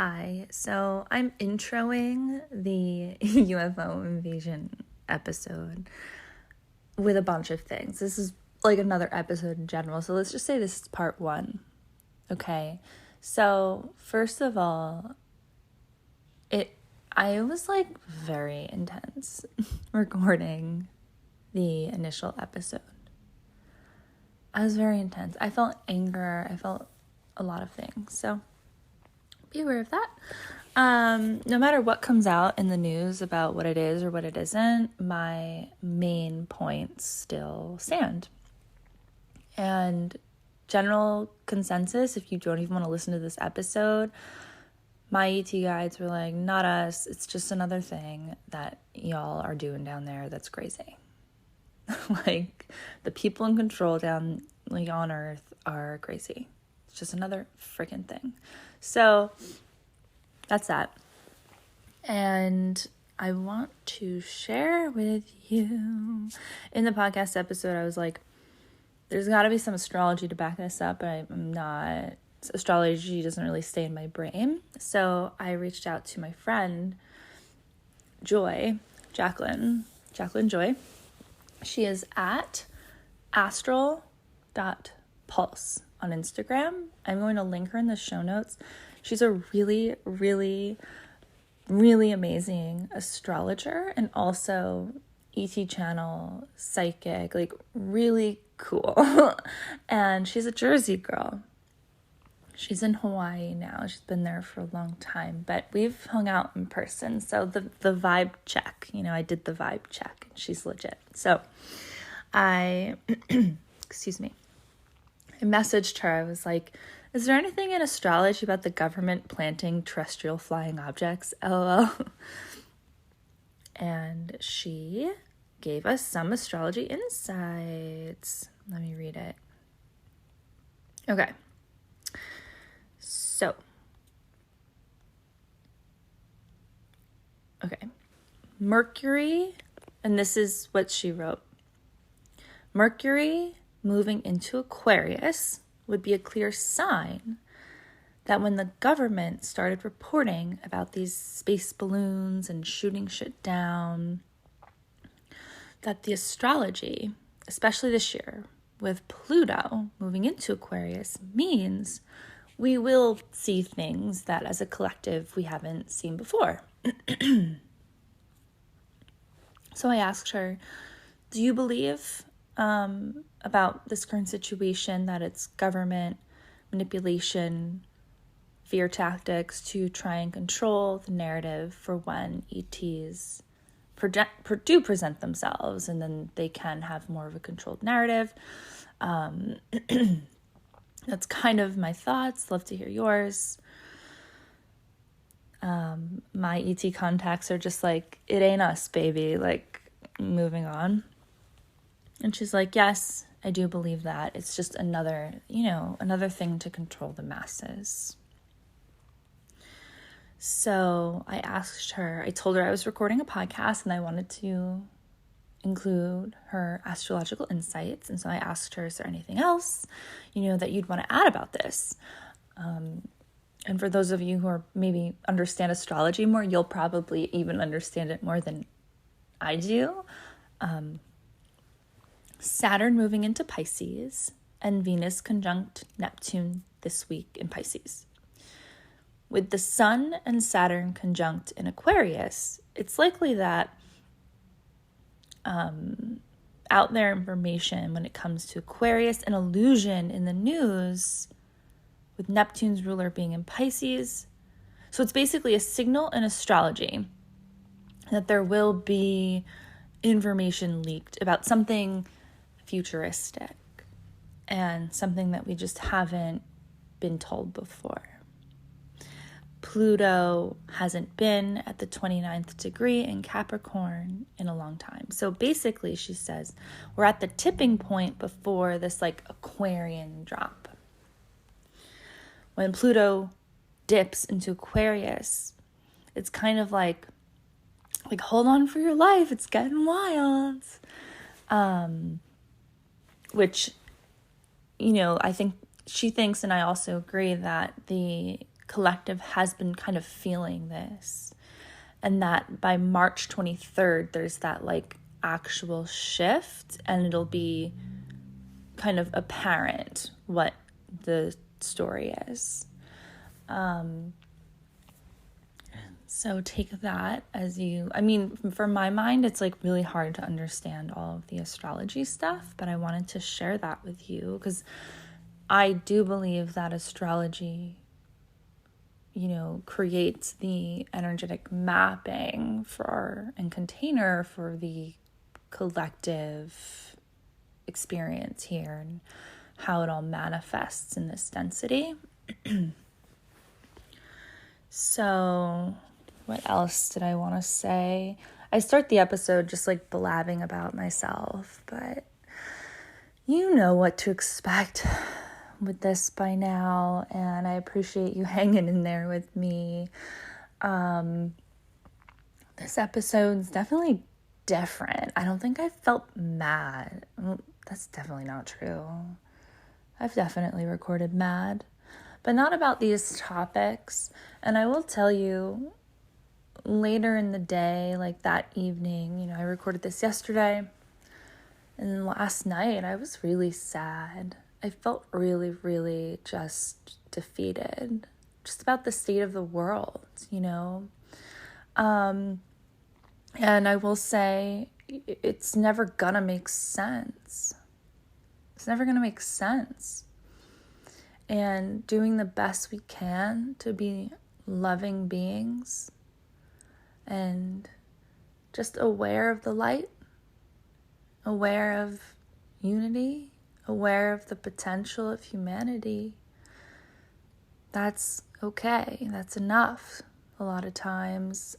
Hi, so I'm introing the UFO invasion episode with a bunch of things. This is like another episode in general, so let's just say this is part one. Okay, so first of all, I was like very intense recording the initial episode. I was very intense. I felt anger. I felt a lot of things, so be aware of that. No matter what comes out in the news about what it is or what it isn't, my main points still stand. And general consensus, if you don't even want to listen to this episode, my ET guides were like, not us. It's just another thing that y'all are doing down there that's crazy. Like, the people in control down like on Earth are crazy. It's just another freaking thing. So that's that. And I want to share with you, in the podcast episode, I was like, there's got to be some astrology to back this up, but I'm not, astrology doesn't really stay in my brain. So I reached out to my friend, Jacqueline Joy. She is at astral.pulse on Instagram. I'm going to link her in the show notes. She's a really, really, really amazing astrologer and also ET channel psychic, like really cool. And she's a Jersey girl. She's in Hawaii now. She's been there for a long time, but we've hung out in person. So the vibe check, I did the vibe check and she's legit. So I messaged her. I was like, is there anything in astrology about the government planting terrestrial flying objects? LOL. And she gave us some astrology insights. Let me read it. Okay. So. Okay. Mercury, and this is what she wrote. Mercury moving into Aquarius would be a clear sign that when the government started reporting about these space balloons and shooting shit down, that the astrology, especially this year, with Pluto moving into Aquarius, means we will see things that as a collective we haven't seen before. So I asked her, do you believe about this current situation, that it's government manipulation, fear tactics to try and control the narrative for when ETs do present themselves, and then they can have more of a controlled narrative? That's kind of my thoughts. Love to hear yours. My ET contacts are just like, it ain't us, baby, like moving on. And she's like, yes, I do believe that. It's just another thing to control the masses. So I asked her, I told her I was recording a podcast and I wanted to include her astrological insights. And so I asked her, is there anything else, that you'd want to add about this? And for those of you who are maybe understand astrology more, you'll probably even understand it more than I do. Saturn moving into Pisces and Venus conjunct Neptune this week in Pisces. With the Sun and Saturn conjunct in Aquarius, it's likely that out there information when it comes to Aquarius, an illusion in the news with Neptune's ruler being in Pisces. So it's basically a signal in astrology that there will be information leaked about something futuristic and something that we just haven't been told before. Pluto hasn't been at the 29th degree in Capricorn in a long time. So basically, she says, we're at the tipping point before this like Aquarian drop. When Pluto dips into Aquarius, it's kind of like hold on for your life, it's getting wild. Which, I think she thinks, and I also agree, that the collective has been kind of feeling this. And that by March 23rd, there's that like actual shift, and it'll be kind of apparent what the story is. So take that as for my mind, it's like really hard to understand all of the astrology stuff, but I wanted to share that with you because I do believe that astrology, creates the energetic mapping and container for the collective experience here and how it all manifests in this density. So what else did I want to say? I start the episode just like blabbing about myself, but you know what to expect with this by now, and I appreciate you hanging in there with me. This episode's definitely different. I don't think I felt mad. That's definitely not true. I've definitely recorded mad, but not about these topics. And I will tell you, later in the day, like that evening, I recorded this yesterday, and last night I was really sad. I felt really, really just defeated, just about the state of the world, And I will say, it's never gonna make sense. It's never gonna make sense. And doing the best we can to be loving beings and just aware of the light, aware of unity, aware of the potential of humanity. That's okay. That's enough a lot of times.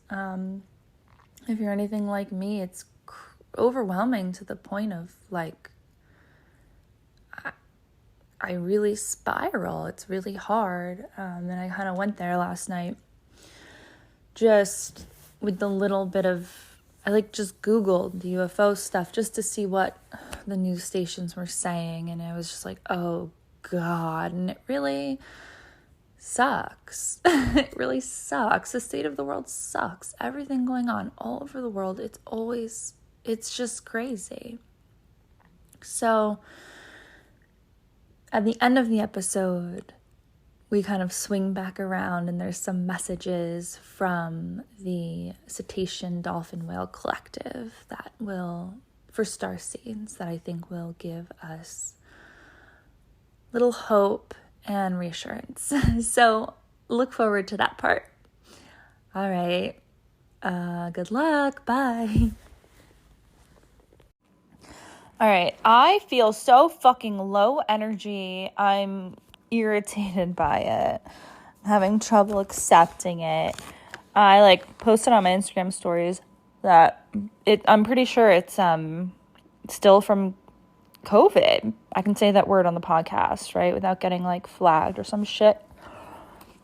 If you're anything like me, it's overwhelming to the point of like, I really spiral. It's really hard. And I kind of went there last night just with the little bit of, I just Googled the UFO stuff just to see what the news stations were saying. And I was just like, oh God. And it really sucks. It really sucks. The state of the world sucks. Everything going on all over the world. It's just crazy. So at the end of the episode, we kind of swing back around and there's some messages from the cetacean dolphin whale collective for starseeds that I think will give us little hope and reassurance. So look forward to that part. All right. Good luck. Bye. All right. I feel so fucking low energy. I'm irritated by it. I'm having trouble accepting it. I posted on my Instagram stories that I'm pretty sure it's still from COVID. I can say that word on the podcast, right? Without getting flagged or some shit.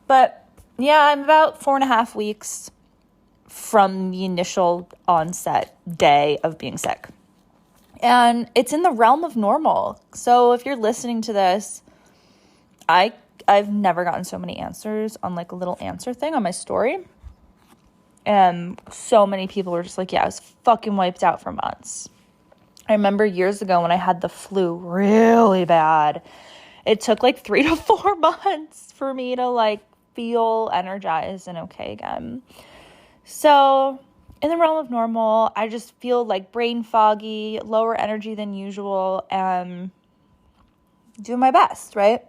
But yeah, I'm about 4.5 weeks from the initial onset day of being sick. And it's in the realm of normal. So if you're listening to this, I've never gotten so many answers on a little answer thing on my story. And so many people were just yeah, I was fucking wiped out for months. I remember years ago when I had the flu really bad, it took 3 to 4 months for me to feel energized and okay again. So in the realm of normal, I just feel brain foggy, lower energy than usual, and doing my best, right?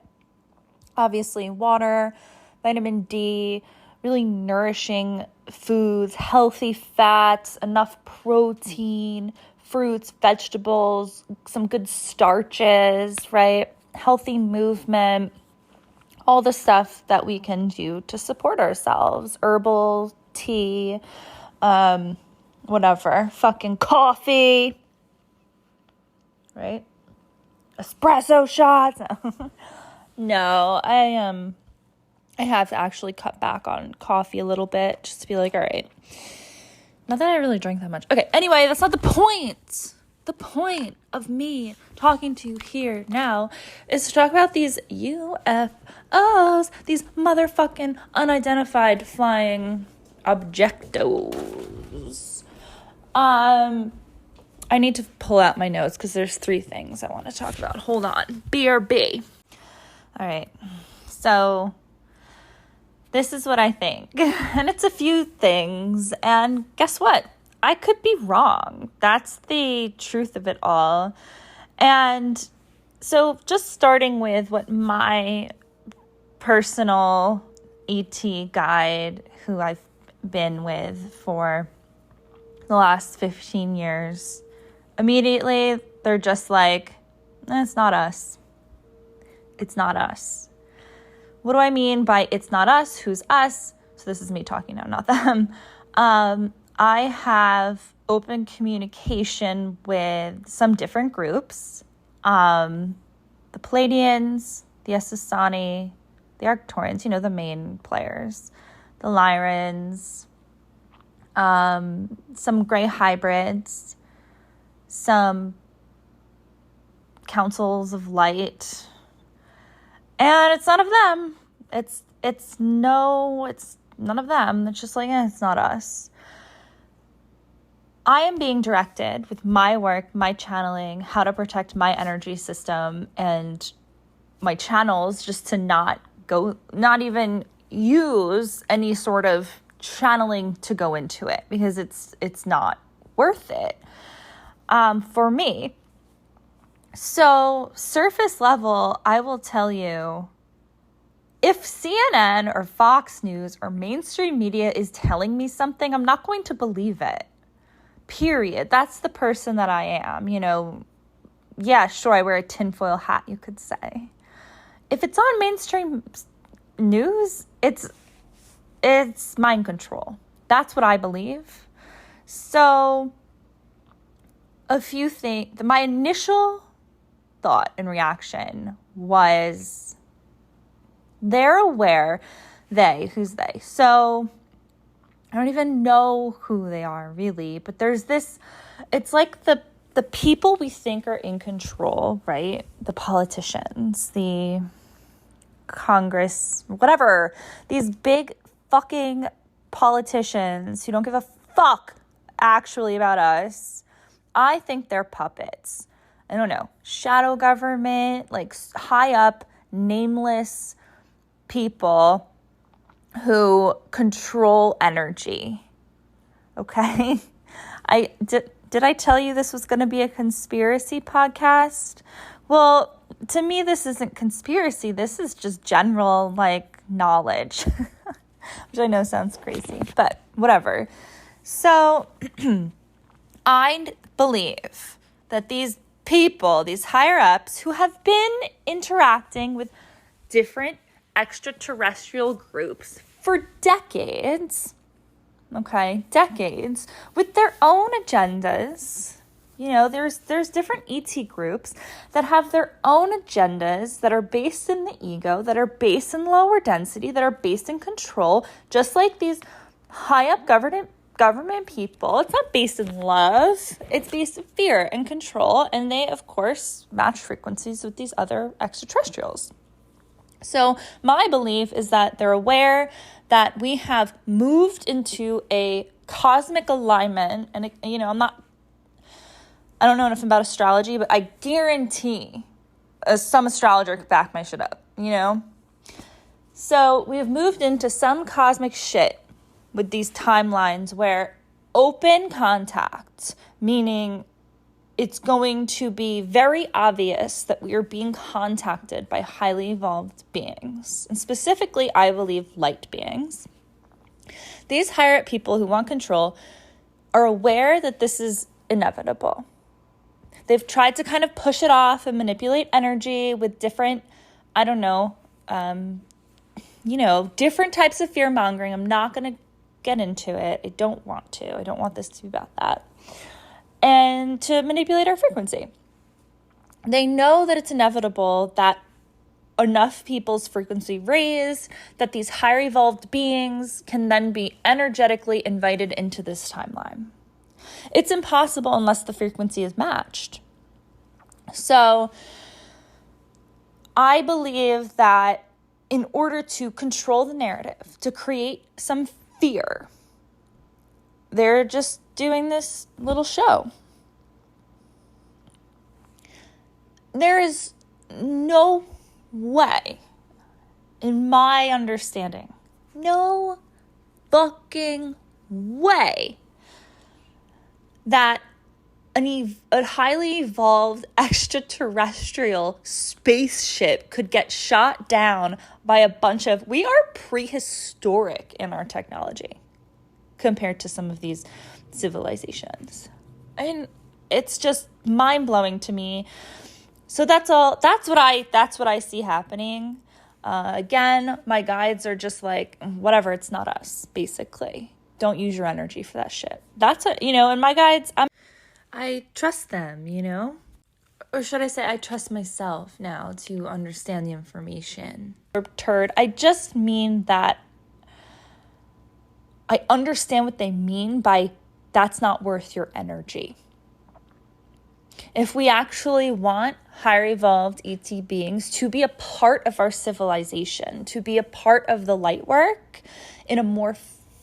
Obviously, water, vitamin D, really nourishing foods, healthy fats, enough protein, fruits, vegetables, some good starches, right? Healthy movement, all the stuff that we can do to support ourselves. Herbal tea, whatever, fucking coffee, right? Espresso shots. No, I have to actually cut back on coffee a little bit just to be all right. Not that I really drink that much. Okay, anyway, that's not the point. The point of me talking to you here now is to talk about these UFOs, these motherfucking unidentified flying objectos. I need to pull out my notes because there's 3 things I want to talk about. Hold on. BRB. All right. So this is what I think. And it's a few things. And guess what? I could be wrong. That's the truth of it all. And so just starting with what my personal ET guide, who I've been with for the last 15 years, immediately they're just like, it's not us. It's not us. What do I mean by it's not us? Who's us? So this is me talking now, not them. I have open communication with some different groups. The Pleiadians, the Essassani, the Arcturians, the main players, the Lyrans, some gray hybrids, some councils of light, and it's none of them. It's none of them. It's just like, it's not us. I am being directed with my work, my channeling, how to protect my energy system and my channels, just to not even use any sort of channeling to go into it, because it's not worth it for me. So surface level, I will tell you, if CNN or Fox News or mainstream media is telling me something, I'm not going to believe it. Period. That's the person that I am. Yeah, sure, I wear a tinfoil hat, you could say. If it's on mainstream news, it's mind control. That's what I believe. So a few things. My initial thought and reaction was, they're aware. Who's they? So I don't even know who they are really, but there's this, it's like the people we think are in control, right? The politicians, the Congress, whatever, these big fucking politicians who don't give a fuck actually about us. I think they're puppets. I don't know, shadow government, like high up, nameless people who control energy. Okay? Did I tell you this was going to be a conspiracy podcast? Well, to me, this isn't conspiracy. This is just general, knowledge, which I know sounds crazy, but whatever. So I believe that these people, these higher ups who have been interacting with different extraterrestrial groups for decades, with their own agendas. There's different ET groups that have their own agendas that are based in the ego, that are based in lower density, that are based in control, just like these high up government people. It's not based in love. It's based in fear and control. And they, of course, match frequencies with these other extraterrestrials. So my belief is that they're aware that we have moved into a cosmic alignment. And, I don't know enough about astrology, but I guarantee some astrologer could back my shit up, So we have moved into some cosmic shit with these timelines where open contact, meaning it's going to be very obvious that we are being contacted by highly evolved beings. And specifically, I believe light beings. These higher up people who want control are aware that this is inevitable. They've tried to kind of push it off and manipulate energy with different, different types of fear mongering. I'm not going to get into it. I don't want to. I don't want this to be about that. And to manipulate our frequency. They know that it's inevitable that enough people's frequency raise, that these higher evolved beings can then be energetically invited into this timeline. It's impossible unless the frequency is matched. So I believe that in order to control the narrative, to create some fear, they're just doing this little show. There is no way, in my understanding, no fucking way that a highly evolved extraterrestrial spaceship could get shot down by a bunch of... We are prehistoric in our technology compared to some of these civilizations. And it's just mind-blowing to me. So that's all. That's what I see happening. Again, my guides are just like, whatever, it's not us, basically. Don't use your energy for that shit. That's it, and my guides, I trust them, or should I say I trust myself now to understand the information. I just mean that I understand what they mean by that's not worth your energy. If we actually want higher evolved ET beings to be a part of our civilization, to be a part of the light work in a more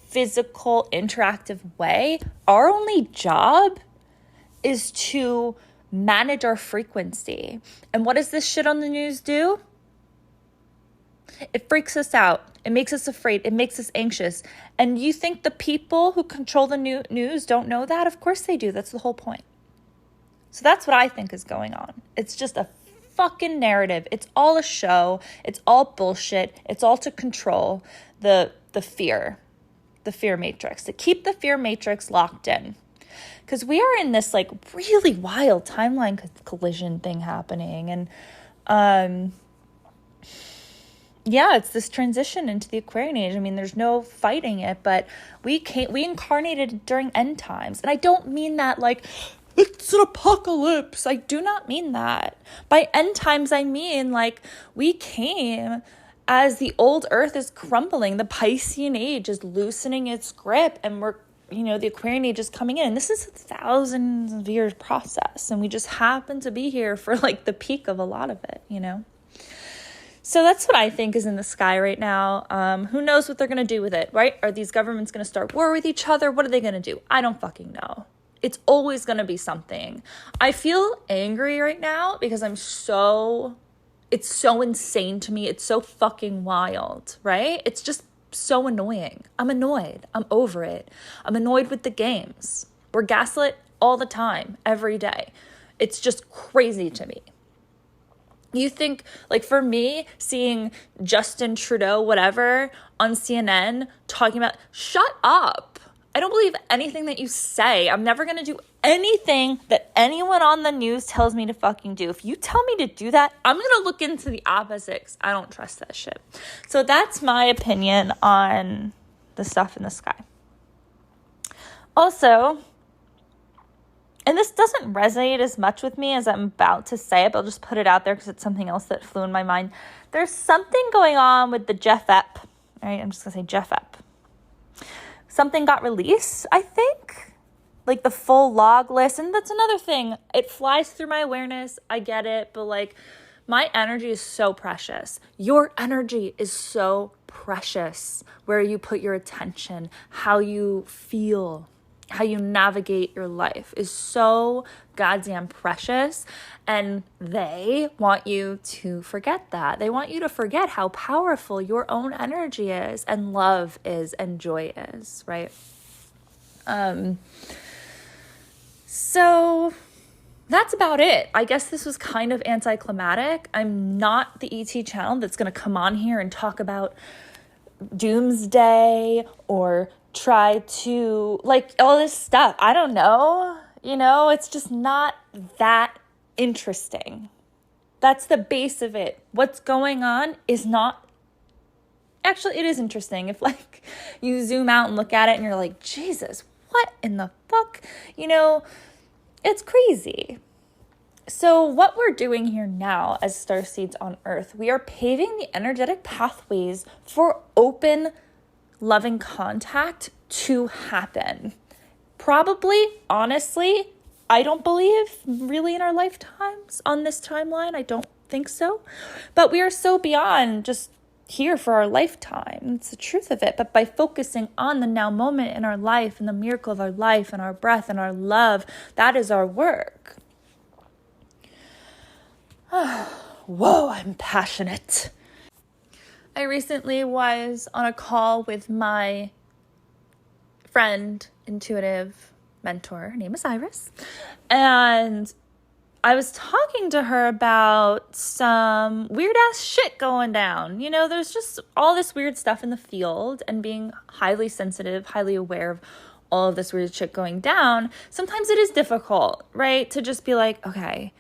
physical, interactive way, our only job is to manage our frequency. And what does this shit on the news do? It freaks us out. It makes us afraid. It makes us anxious. And you think the people who control the news don't know that? Of course they do. That's the whole point. So that's what I think is going on. It's just a fucking narrative. It's all a show. It's all bullshit. It's all to control the fear matrix, to keep the fear matrix locked in. Because we are in this like really wild timeline collision thing happening. And it's this transition into the Aquarian age. I mean, there's no fighting it, but we incarnated during end times. And I don't mean that like it's an apocalypse. I do not mean that. By end times, I mean like we came as the old earth is crumbling. The Piscean age is loosening its grip, and the Aquarian age is coming in. And this is a thousands of years process. And we just happen to be here for like the peak of a lot of it, So that's what I think is in the sky right now. Who knows what they're going to do with it, right? Are these governments going to start war with each other? What are they going to do? I don't fucking know. It's always going to be something. I feel angry right now because it's so insane to me. It's so fucking wild, right? It's just so annoying. I'm annoyed. I'm over it. I'm annoyed with the games. We're gaslit all the time, every day. It's just crazy to me. You think, like for me, seeing Justin Trudeau, whatever, on CNN talking about, shut up. I don't believe anything that you say. I'm never going to do anything that anyone on the news tells me to fucking do. If you tell me to do that, I'm going to look into the opposites. I don't trust that shit. So that's my opinion on the stuff in the sky. Also, and this doesn't resonate as much with me as I'm about to say it, but I'll just put it out there because it's something else that flew in my mind. There's something going on with the Jeff Ep. All right, I'm just going to say Jeff Ep. Something got released, I think, like the full log list. And that's another thing. It flies through my awareness. I get it. But like my energy is so precious. Your energy is so precious. Where you put your attention, how you feel, how you navigate your life is so goddamn precious. And they want you to forget that. They want you to forget how powerful your own energy is, and love is, and joy is, right? So that's about it. I guess this was kind of anticlimactic. I'm not the ET channel that's going to come on here and talk about doomsday or try to like all this stuff. I don't know. It's just not that interesting. That's the base of it. What's going on is not... Actually, it is interesting. If like you zoom out and look at it and you're like, Jesus, what in the fuck? It's crazy. So what we're doing here now as starseeds on Earth, we are paving the energetic pathways for open, loving contact to happen. probably, honestly, I don't believe really in our lifetimes on this timeline. I don't think so. But we are so beyond just here for our lifetime. It's the truth of it. But by focusing on the now moment in our life and the miracle of our life and our breath and our love, that is our work. Whoa, I'm passionate. I recently was on a call with my friend, intuitive mentor. Her name is Iris. And I was talking to her about some weird ass shit going down. You know, there's just all this weird stuff in the field, and being highly sensitive, highly aware of all of this weird shit going down. Sometimes it is difficult, right? To just be like, okay,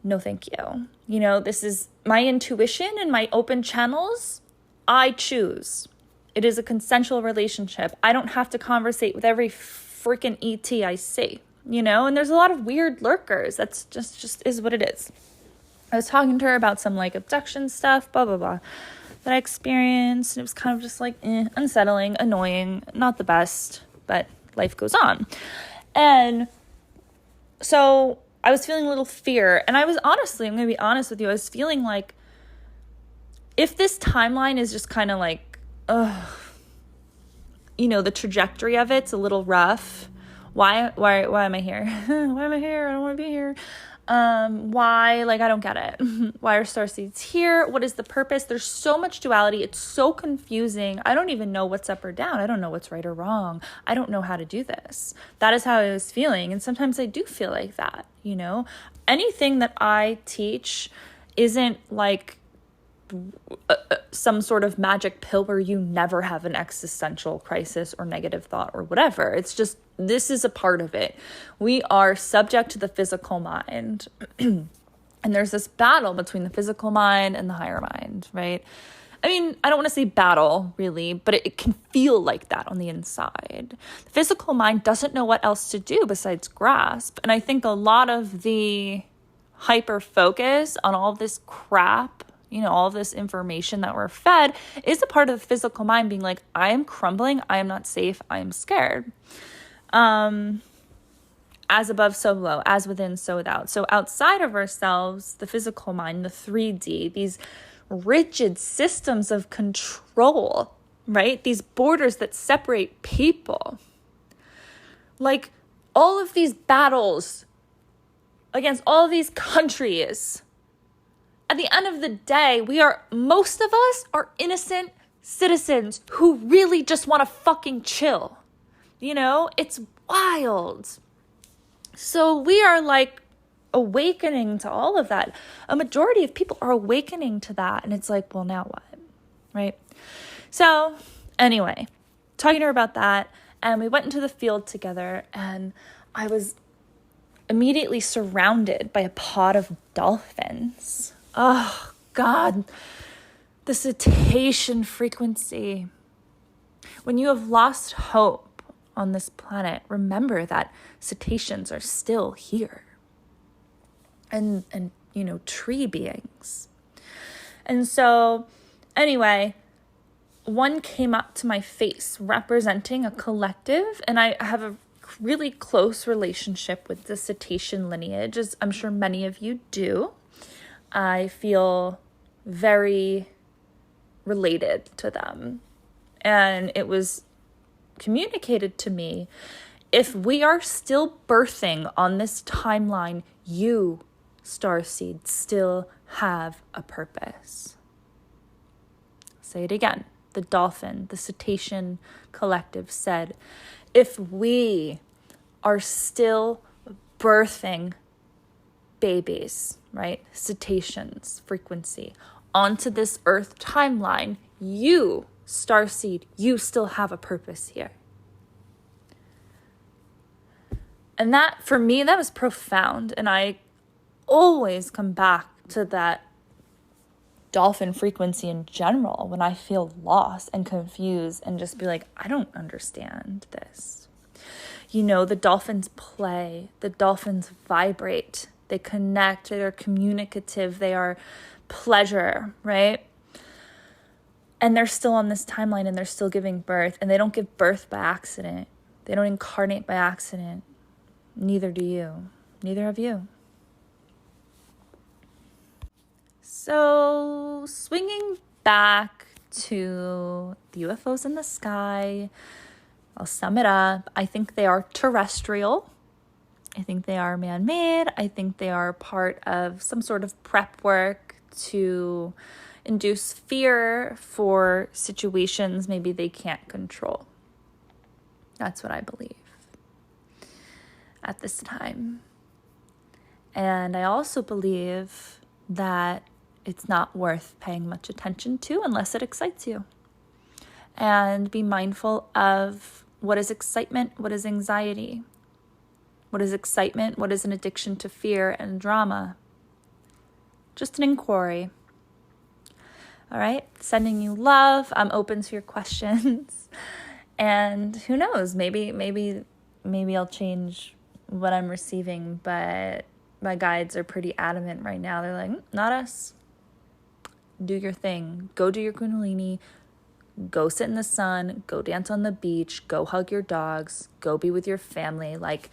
no, thank you. You know, this is my intuition and my open channels. I choose. It is a consensual relationship. I don't have to conversate with every freaking ET I see, you know, and there's a lot of weird lurkers. That's just is what it is. I was talking to her about some like abduction stuff, blah, blah, blah, that I experienced. And it was kind of just like unsettling, annoying, not the best, but life goes on. And so I was feeling a little fear. And I was honestly, I'm going to be honest with you, I was feeling like if this timeline is just kind of like, you know, the trajectory of it's a little rough. Why am I here? Why am I here? I don't want to be here. Why? Like, I don't get it. Why are starseeds here? What is the purpose? There's so much duality. It's so confusing. I don't even know what's up or down. I don't know what's right or wrong. I don't know how to do this. That is how I was feeling. And sometimes I do feel like that, you know? Anything that I teach isn't like some sort of magic pill where you never have an existential crisis or negative thought or whatever. It's just, this is a part of it. We are subject to the physical mind. And there's this battle between the physical mind and the higher mind, right? I mean, I don't want to say battle really, but it can feel like that on the inside. The physical mind doesn't know what else to do besides grasp. And I think a lot of the hyper focus on all of this crap, you know, all this information that we're fed is a part of the physical mind being like, I am crumbling. I am not safe. I am scared. As above, so below, as within, so without. So outside of ourselves, the physical mind, the 3D, these rigid systems of control, right? These borders that separate people. Like all of these battles against all of these countries. At the end of the day, most of us are innocent citizens who really just want to fucking chill. You know, it's wild. So we are like awakening to all of that. A majority of people are awakening to that. And it's like, well, now what? Right? So anyway, talking to her about that. And we went into the field together, and I was immediately surrounded by a pod of dolphins. Oh, God, the cetacean frequency. When you have lost hope on this planet, remember that cetaceans are still here. And you know, tree beings. And so, anyway, one came up to my face representing a collective, and I have a really close relationship with the cetacean lineage, as I'm sure many of you do. I feel very related to them. And it was communicated to me, if we are still birthing on this timeline, you, starseed, still have a purpose. Say it again. The dolphin, the cetacean collective said, if we are still birthing babies, right? Cetaceans frequency onto this earth timeline, you, starseed, you still have a purpose here. And that, for me, that was profound. And I always come back to that dolphin frequency in general when I feel lost and confused and just be like, I don't understand this. You know, the dolphins play, the dolphins vibrate, they connect, they're communicative, they are pleasure, right? And they're still on this timeline, and they're still giving birth, and they don't give birth by accident. They don't incarnate by accident. Neither do you. Neither have you. So, swinging back to the UFOs in the sky, I'll sum it up. I think they are terrestrial. I think they are man-made. I think they are part of some sort of prep work to induce fear for situations maybe they can't control. That's what I believe at this time. And I also believe that it's not worth paying much attention to unless it excites you. And be mindful of what is excitement, what is anxiety. What is excitement? What is an addiction to fear and drama? Just an inquiry. All right, sending you love. I'm open to your questions. And who knows, maybe I'll change what I'm receiving, but my guides are pretty adamant right now. They're like, not us. Do your thing. Go do your kundalini. Go sit in the sun. Go dance on the beach. Go hug your dogs. Go be with your family. Like,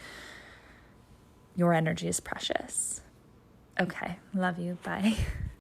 your energy is precious. Okay, love you. Bye.